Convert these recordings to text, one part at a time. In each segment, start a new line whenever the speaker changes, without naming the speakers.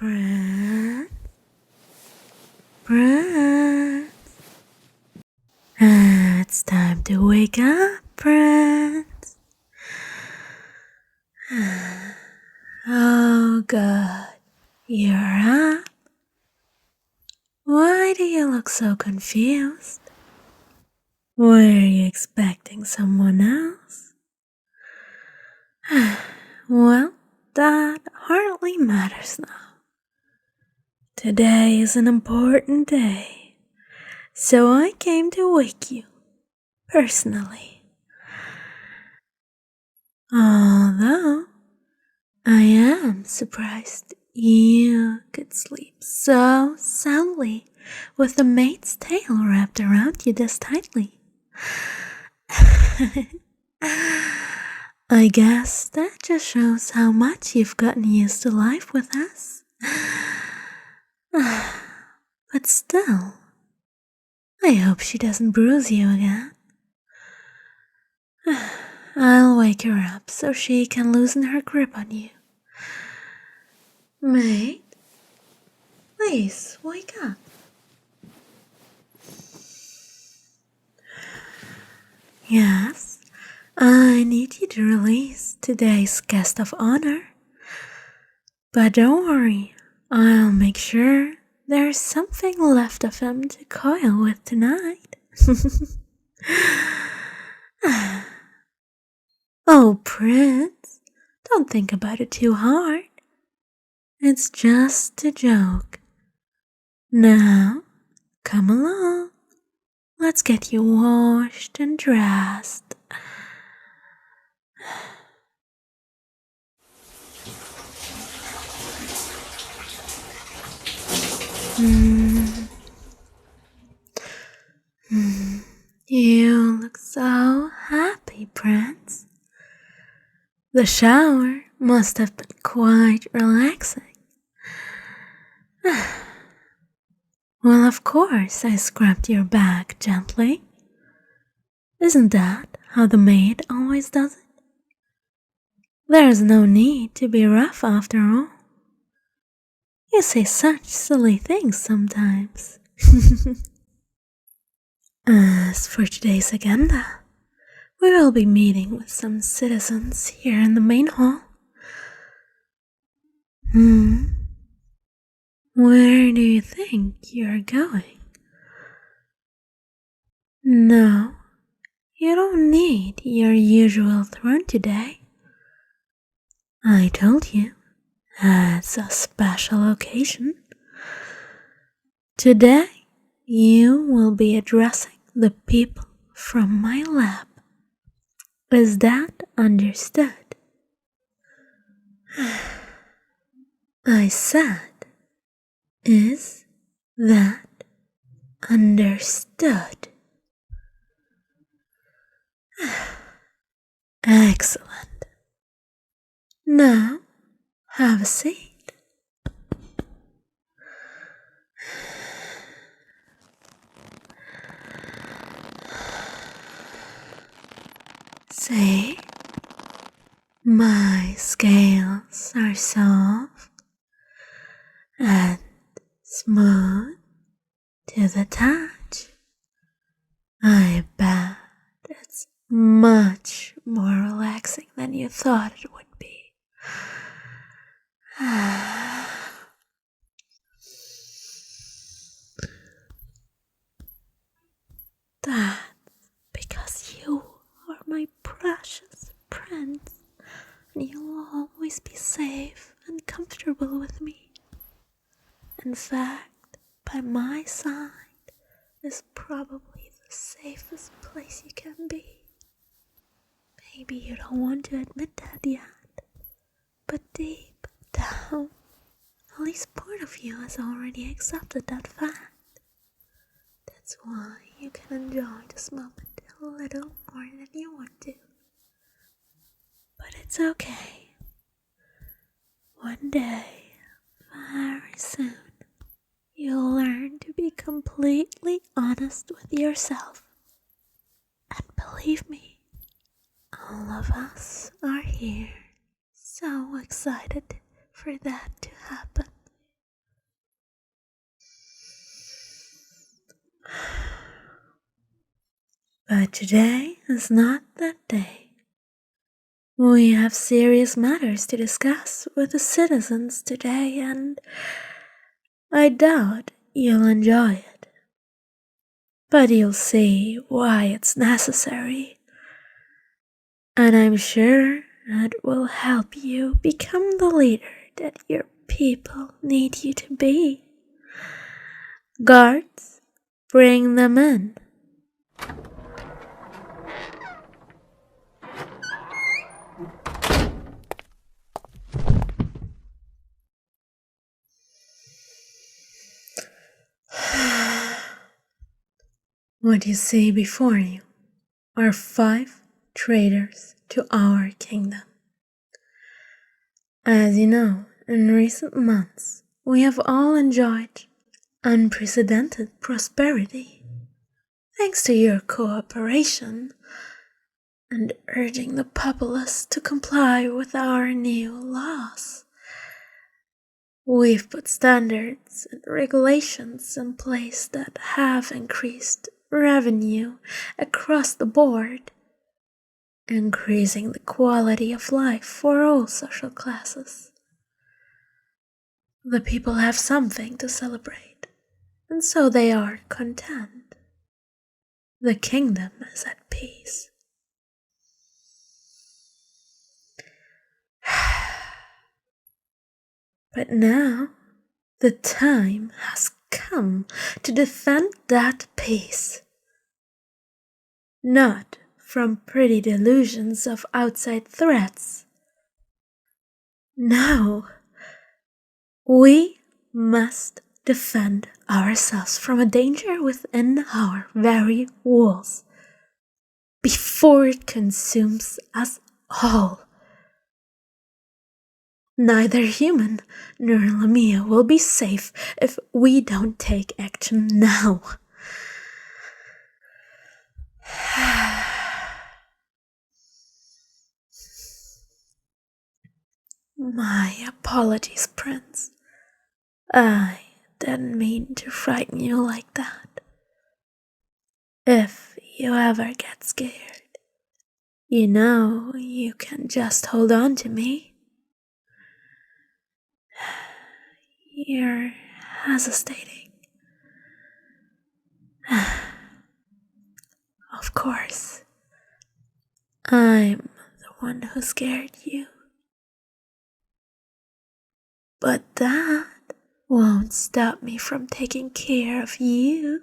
Friends, friends, it's time to wake up, friends. Oh good, you're up. Why do you look so confused? Were you expecting someone else? Well, that hardly matters now. Today is an important day, so I came to wake you, personally. Although, I am surprised you could sleep so soundly with the maid's tail wrapped around you this tightly. I guess that just shows how much you've gotten used to life with us. But still, I hope she doesn't bruise you again. I'll wake her up so she can loosen her grip on you. Maid, please wake up. Yes, I need you to release today's guest of honor. But don't worry, I'll make sure there's something left of him to coil with tonight. Oh, Prince, don't think about it too hard. It's just a joke. Now, come along. Let's get you washed and dressed. You look so happy, Prince. The shower must have been quite relaxing. Well, of course, I scrubbed your back gently. Isn't that how the maid always does it? There's no need to be rough after all. You say such silly things sometimes. As for today's agenda, we will be meeting with some citizens here in the main hall. Where do you think you're going? No, you don't need your usual throne today. I told you, it's a special occasion. Today, you will be addressing the people from my lab. Is that understood? I said, is that understood? Excellent. Now, have a seat. See, my scales are soft and smooth to the touch. I bet it's much more relaxing than you thought it would be. That's because you are my precious prince, and you'll always be safe and comfortable with me. In fact, by my side is probably the safest place you can be. Maybe you don't want to admit that yet, but deep down, at least part of you has already accepted that fact. That's why you can enjoy this moment a little more than you want to. But it's okay. One day, very soon, you'll learn to be completely honest with yourself. And believe me, all of us are here, so excited for that to happen. But today is not that day. We have serious matters to discuss with the citizens today, and I doubt you'll enjoy it. But you'll see why it's necessary, and I'm sure it will help you become the leader that your people need you to be. Guards, bring them in. What you see before you are 5 traitors to our kingdom. As you know, in recent months, we have all enjoyed unprecedented prosperity, thanks to your cooperation and urging the populace to comply with our new laws. We've put standards and regulations in place that have increased revenue across the board, increasing the quality of life for all social classes. The people have something to celebrate, and so they are content. The kingdom is at peace. But now, the time has come to defend that peace. Not from pretty delusions of outside threats. No, we must defend ourselves from a danger within our very walls before it consumes us all. Neither human nor Lamia will be safe if we don't take action now. My apologies, Prince. I didn't mean to frighten you like that. If you ever get scared, you know you can just hold on to me. You're hesitating. Of course, I'm the one who scared you. But that won't stop me from taking care of you.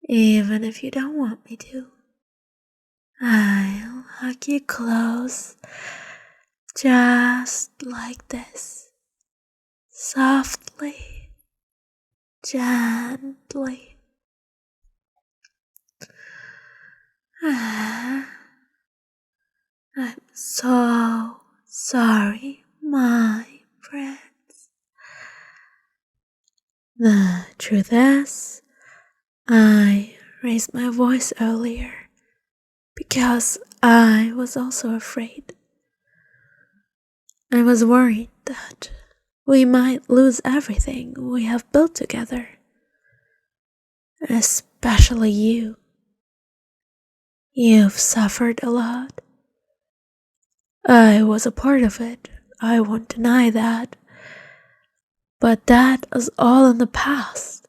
Even if you don't want me to. I'll hug you close, just like this. Softly, gently. I'm so sorry, my prince. The truth is, I raised my voice earlier because I was also afraid. I was worried that we might lose everything we have built together, especially you. You've suffered a lot. I was a part of it, I won't deny that. But that is all in the past.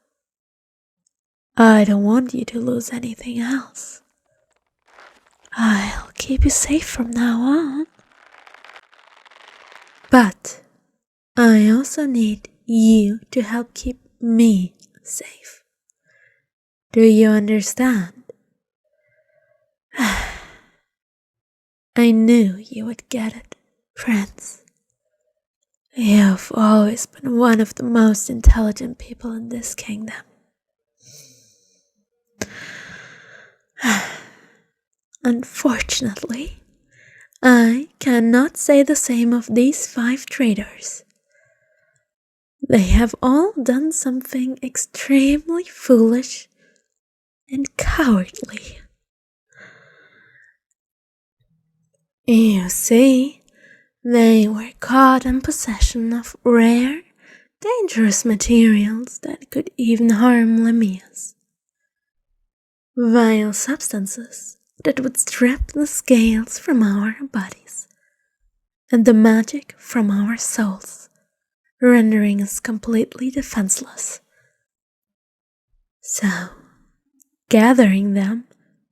I don't want you to lose anything else. I'll keep you safe from now on. But I also need you to help keep me safe. Do you understand? I knew you would get it, Prince. You've always been one of the most intelligent people in this kingdom. Unfortunately, I cannot say the same of these 5 traitors. They have all done something extremely foolish and cowardly. You see, they were caught in possession of rare, dangerous materials that could even harm Lamias. vile substances that would strip the scales from our bodies and the magic from our souls, rendering us completely defenseless. So, gathering them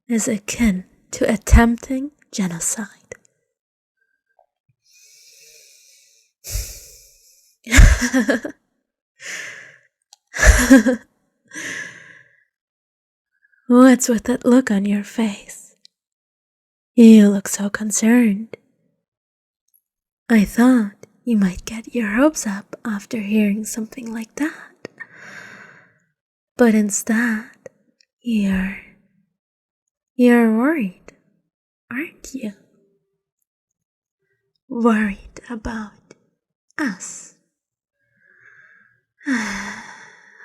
is akin to attempting genocide. What's with that look on your face? You look so concerned. I thought you might get your hopes up after hearing something like that. But instead, you're worried, aren't you? Worried about us.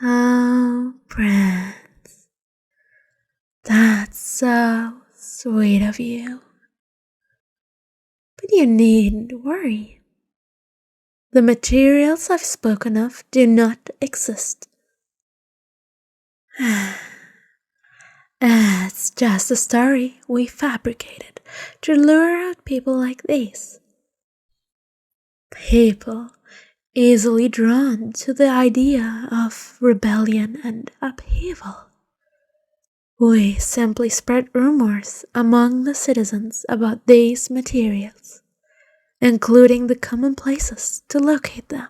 Oh, Prince. That's so sweet of you. But you needn't worry. The materials I've spoken of do not exist. It's just a story we fabricated to lure out people like these. People easily drawn to the idea of rebellion and upheaval. We simply spread rumors among the citizens about these materials, including the common places to locate them.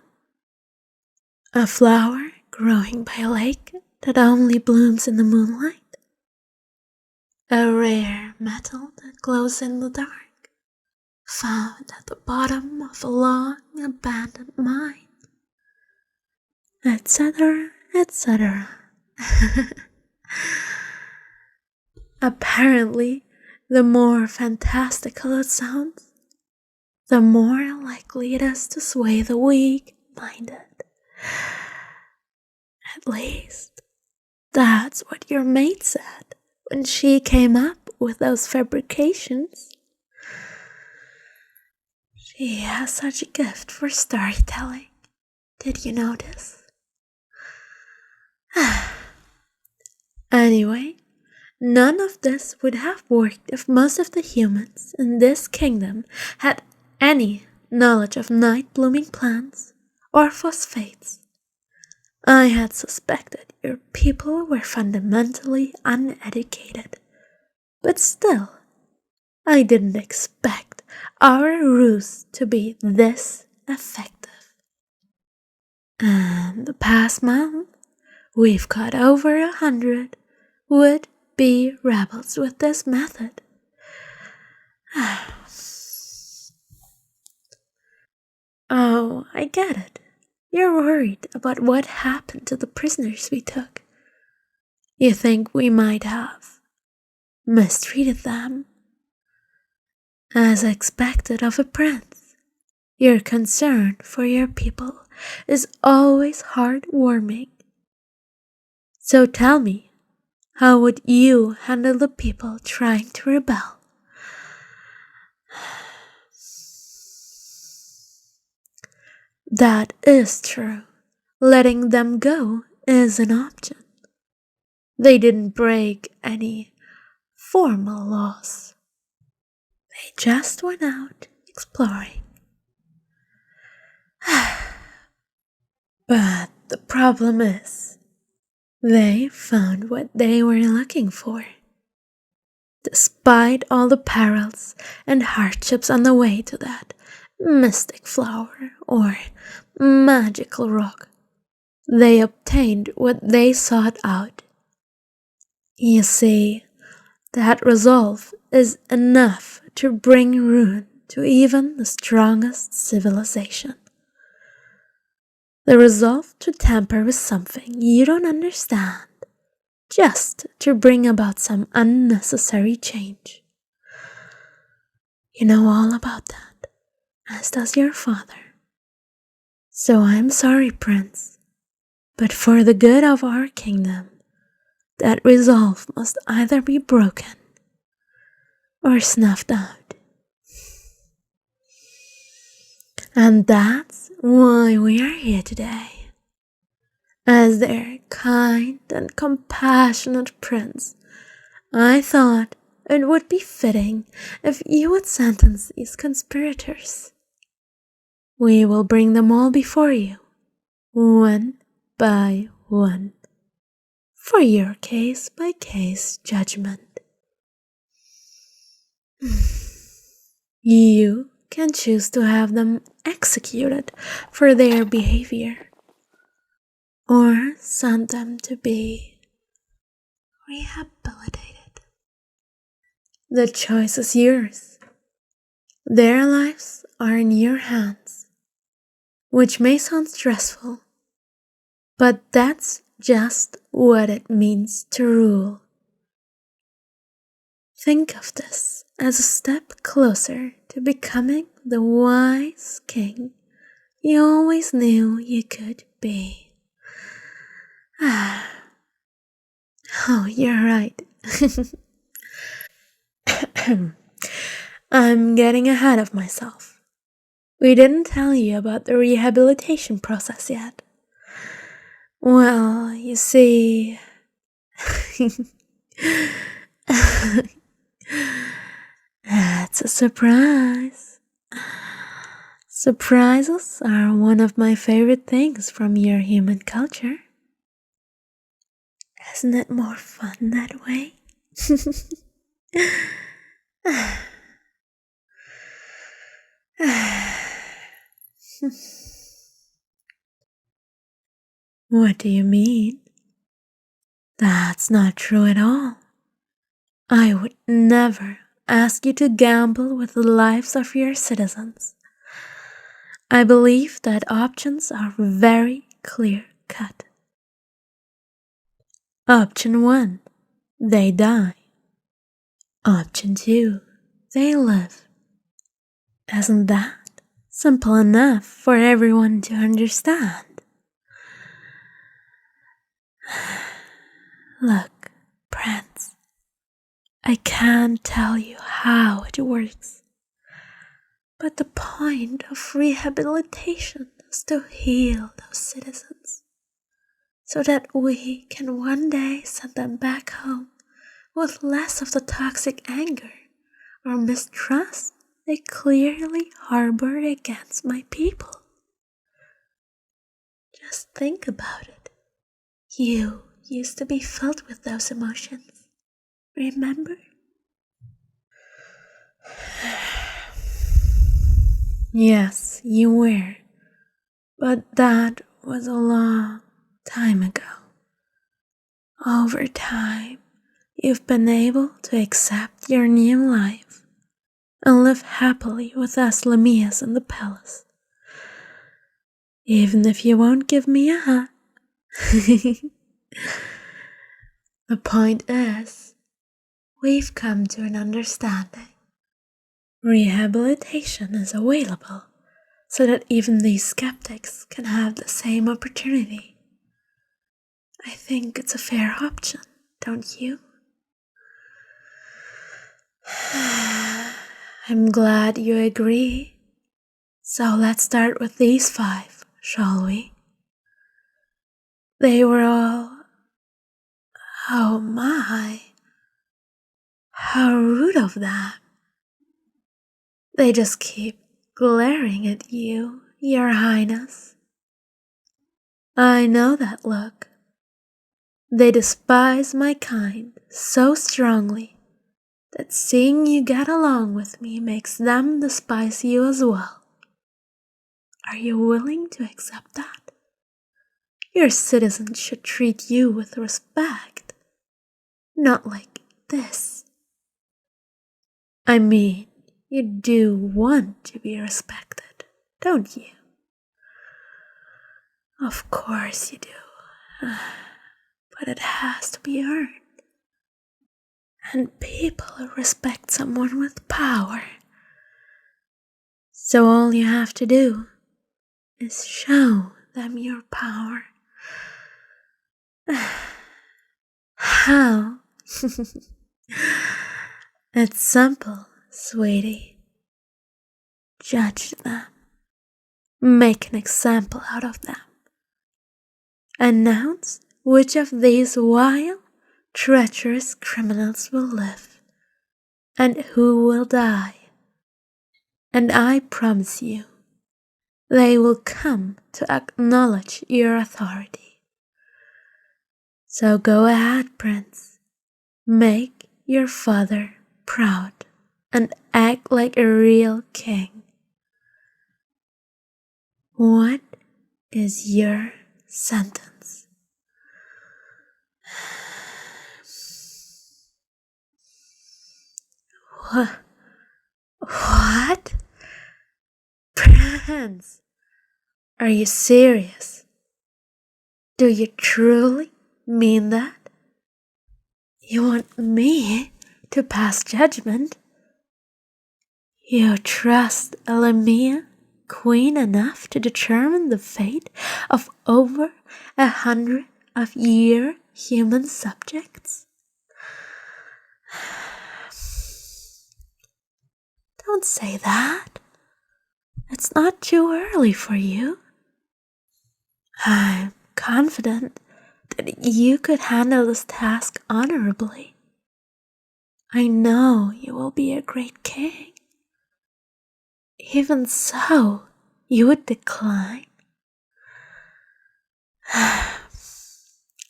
A flower growing by a lake that only blooms in the moonlight. A rare metal that glows in the dark, found at the bottom of a long abandoned mine, etc., etc. Apparently, the more fantastical it sounds, the more likely it is to sway the weak-minded. At least, that's what your mate said when she came up with those fabrications. She has such a gift for storytelling. Did you notice? Anyway, none of this would have worked if most of the humans in this kingdom had any knowledge of night-blooming plants or phosphates. I had suspected your people were fundamentally uneducated, but still, I didn't expect our ruse to be this effective. And the past month, we've caught over 100 would-be rebels with this method. Oh, I get it. You're worried about what happened to the prisoners we took. You think we might have mistreated them. As expected of a prince, your concern for your people is always heartwarming. So tell me, how would you handle the people trying to rebel? That is true. Letting them go is an option. They didn't break any formal laws. They just went out exploring. But the problem is, they found what they were looking for. Despite all the perils and hardships on the way to that mystic flower or magical rock, they obtained what they sought out. You see, that resolve is enough to bring ruin to even the strongest civilization. The resolve to tamper with something you don't understand, just to bring about some unnecessary change. You know all about that, as does your father. So I'm sorry, Prince, but for the good of our kingdom, that resolve must either be broken or snuffed out. And that's why we are here today. As their kind and compassionate prince, I thought it would be fitting if you would sentence these conspirators. We will bring them all before you, one by one, for your case-by-case judgment. You can choose to have them executed for their behavior, or send them to be rehabilitated. The choice is yours. Their lives are in your hands, which may sound stressful, but that's just what it means to rule. Think of this as a step closer to becoming the wise king you always knew you could be. Oh, you're right. I'm getting ahead of myself. We didn't tell you about the rehabilitation process yet. Well, you see... It's a surprise. Surprises are one of my favorite things from your human culture. Isn't it more fun that way? What do you mean? That's not true at all. I would never ask you to gamble with the lives of your citizens. I believe that options are very clear-cut. Option 1, they die. Option 2, they live. Isn't that simple enough for everyone to understand? Look, Prince, I can't tell you how it works, but the point of rehabilitation is to heal those citizens, so that we can one day send them back home with less of the toxic anger or mistrust they clearly harbor against my people. Just think about it. You used to be filled with those emotions, remember? Yes, you were, but that was a long time ago. Over time, you've been able to accept your new life and live happily with us Lamias in the palace. Even if you won't give me a hug. The point is, we've come to an understanding. Rehabilitation is available so that even these skeptics can have the same opportunity. I think it's a fair option, don't you? I'm glad you agree. So let's start with these 5, shall we? They were all... Oh my! How rude of them. They just keep glaring at you, Your Highness. I know that look. They despise my kind so strongly that seeing you get along with me makes them despise you as well. Are you willing to accept that? Your citizens should treat you with respect, not like this. I mean, you do want to be respected, don't you? Of course you do, but it has to be earned. And people respect someone with power. So all you have to do is show them your power. How? It's simple, sweetie. Judge them. Make an example out of them. Announce which of these vile, treacherous criminals will live, and who will die. And I promise you, they will come to acknowledge your authority. So go ahead, Prince. Make your father proud and act like a real king. What is your sentence? What? Prince, are you serious? Do you truly mean that? You want me to pass judgment? You trust a Lamia Queen enough to determine the fate of over 100 of your human subjects? Don't say that. It's not too early for you. I'm confident that you could handle this task honorably. I know you will be a great king. Even so, you would decline?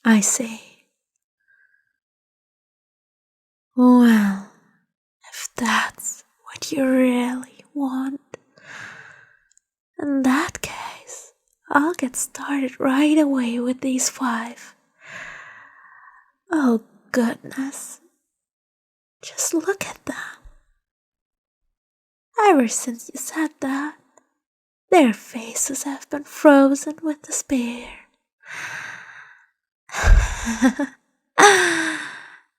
I see. Well, if that's what you really want, in that case, I'll get started right away with these 5. Oh goodness, just look at them. Ever since you said that, their faces have been frozen with despair.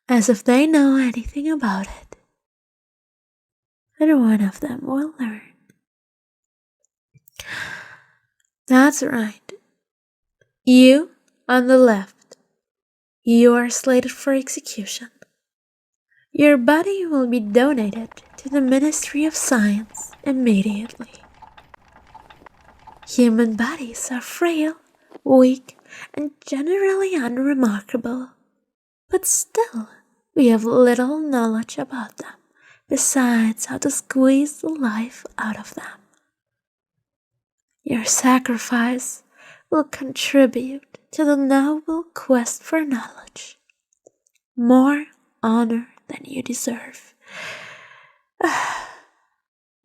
As if they know anything about it. But one of them will learn. That's right. You on the left. You are slated for execution. Your body will be donated to the Ministry of Science immediately. Human bodies are frail, weak, and generally unremarkable, but still we have little knowledge about them, besides how to squeeze the life out of them. Your sacrifice will contribute to the noble quest for knowledge. More honor than you deserve.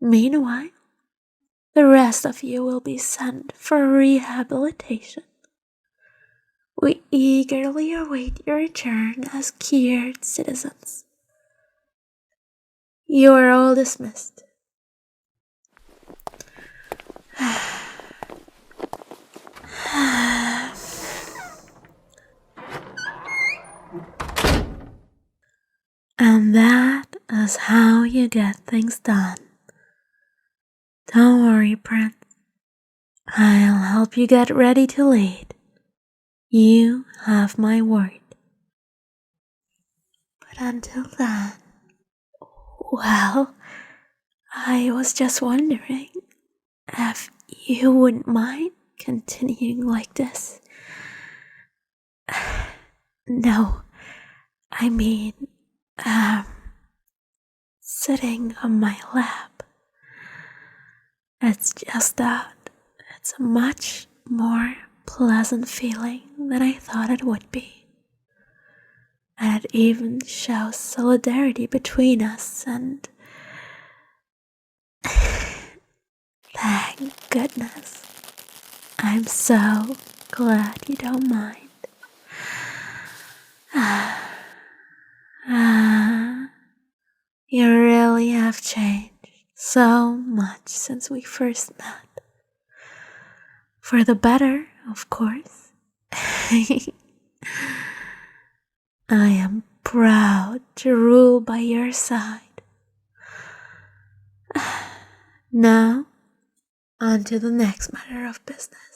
Meanwhile, the rest of you will be sent for rehabilitation. We eagerly await your return as cured citizens. You are all dismissed. And that is how you get things done. Don't worry, Prince. I'll help you get ready to lead. You have my word. But until then, well, I was just wondering if you wouldn't mind continuing like this. No, I mean, sitting on my lap. It's just that it's a much more pleasant feeling than I thought it would be. And it even shows solidarity between us, and thank goodness. I'm so glad you don't mind. You really have changed so much since we first met. For the better, of course. I am proud to rule by your side. Now, on to the next matter of business.